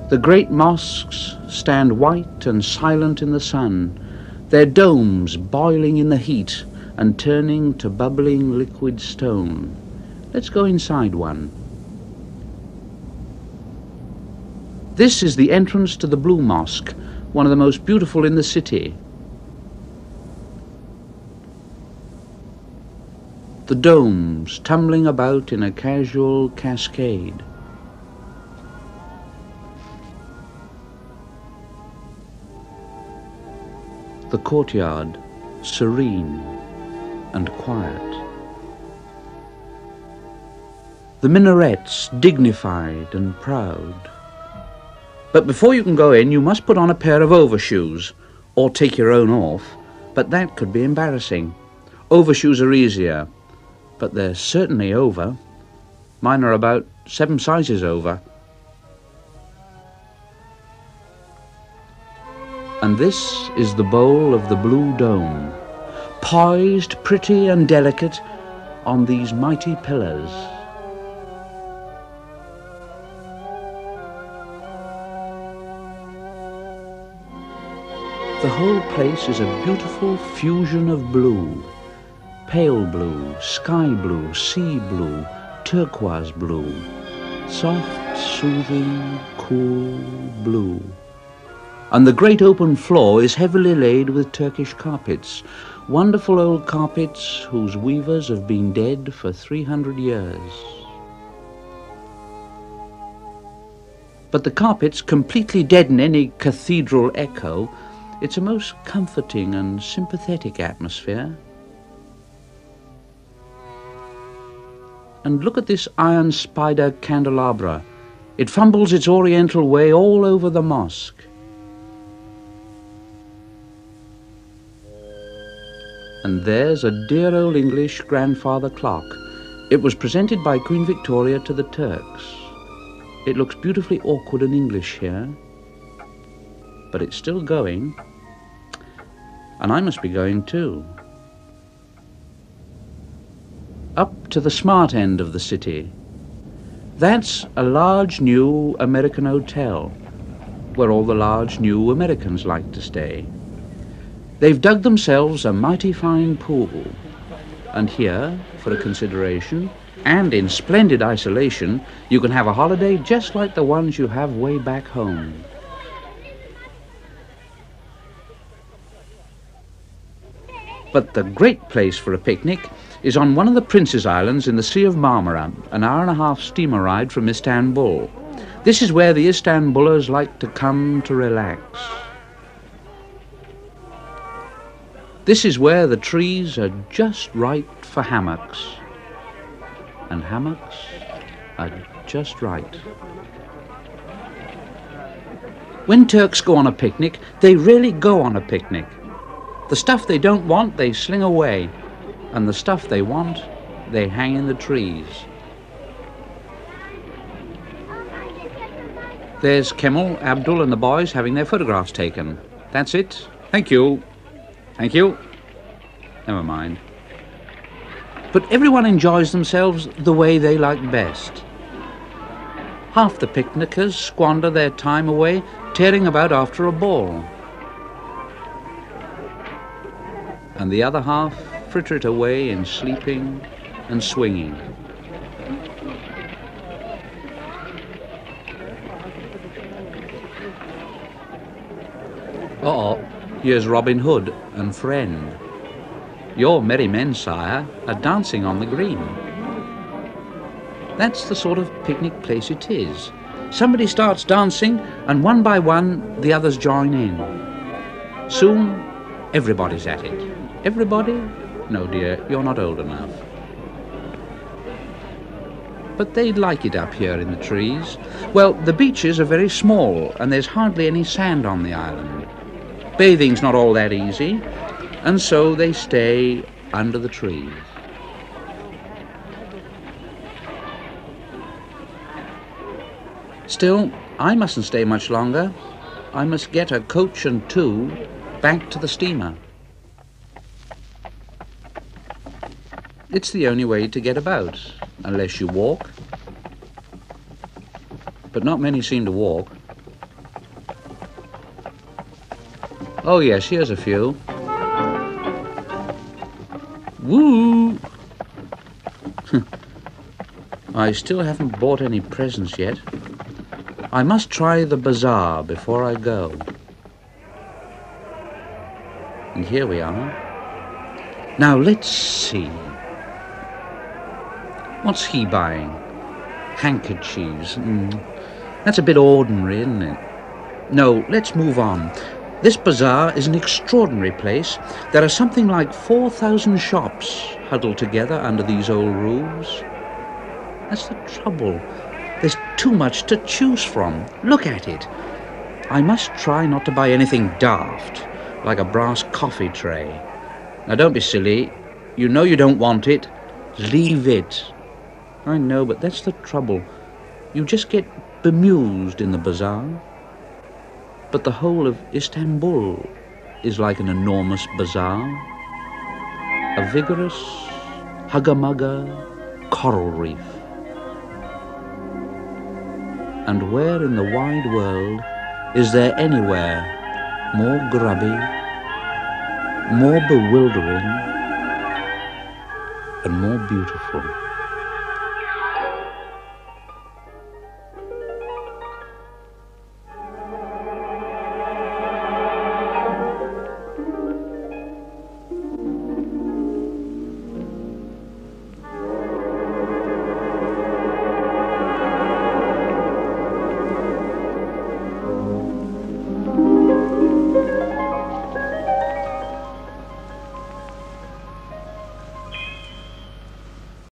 The great mosques stand white and silent in the sun, their domes boiling in the heat and turning to bubbling liquid stone. Let's go inside one. This is the entrance to the Blue Mosque, one of the most beautiful in the city. The domes tumbling about in a casual cascade. The courtyard, serene and quiet. The minarets, dignified and proud. But before you can go in, you must put on a pair of overshoes, or take your own off, but that could be embarrassing. Overshoes are easier, but they're certainly over. Mine are about 7 sizes over. And this is the bowl of the Blue Dome, poised pretty and delicate on these mighty pillars. The whole place is a beautiful fusion of blue. Pale blue, sky blue, sea blue, turquoise blue. Soft, soothing, cool blue. And the great open floor is heavily laid with Turkish carpets, wonderful old carpets whose weavers have been dead for 300 years. But the carpets completely deaden any cathedral echo. It's a most comforting and sympathetic atmosphere. And look at this iron spider candelabra. It fumbles its oriental way all over the mosque. And there's a dear old English grandfather clock. It was presented by Queen Victoria to the Turks. It looks beautifully awkward and English here, but it's still going, and I must be going too. Up to the smart end of the city. That's a large new American hotel, where all the large new Americans like to stay. They've dug themselves a mighty fine pool, and here, for a consideration, and in splendid isolation, you can have a holiday just like the ones you have way back home. But the great place for a picnic is on one of the Prince's Islands in the Sea of Marmara, an hour-and-a-half steamer ride from Istanbul. This is where the Istanbulers like to come to relax. This is where the trees are just right for hammocks, and hammocks are just right. When Turks go on a picnic, they really go on a picnic. The stuff they don't want, they sling away, and the stuff they want, they hang in the trees. There's Kemal, Abdul and the boys having their photographs taken. That's it. Thank you. Thank you. Never mind. But everyone enjoys themselves the way they like best. Half the picnickers squander their time away tearing about after a ball. And the other half fritter it away in sleeping and swinging. Uh-oh, here's Robin Hood and friend. Your merry men, sire, are dancing on the green. That's the sort of picnic place it is. Somebody starts dancing, and one by one, the others join in. Soon, everybody's at it. Everybody? No, dear, you're not old enough. But they'd like it up here in the trees. Well, the beaches are very small, and there's hardly any sand on the island. Bathing's not all that easy, and so they stay under the trees. Still, I mustn't stay much longer. I must get a coach and 2 back to the steamer. It's the only way to get about, unless you walk. But not many seem to walk. Oh yes, here's a few. Woo! I still haven't bought any presents yet. I must try the bazaar before I go. And here we are. Now let's see. What's he buying? Handkerchiefs. That's a bit ordinary, isn't it? No, let's move on. This bazaar is an extraordinary place. There are something like 4,000 shops huddled together under these old roofs. That's the trouble. There's too much to choose from. Look at it. I must try not to buy anything daft, like a brass coffee tray. Now don't be silly. You know you don't want it. Leave it. I know, but that's the trouble. You just get bemused in the bazaar. But the whole of Istanbul is like an enormous bazaar. A vigorous, hugger-mugger coral reef. And where in the wide world is there anywhere more grubby, more bewildering, and more beautiful?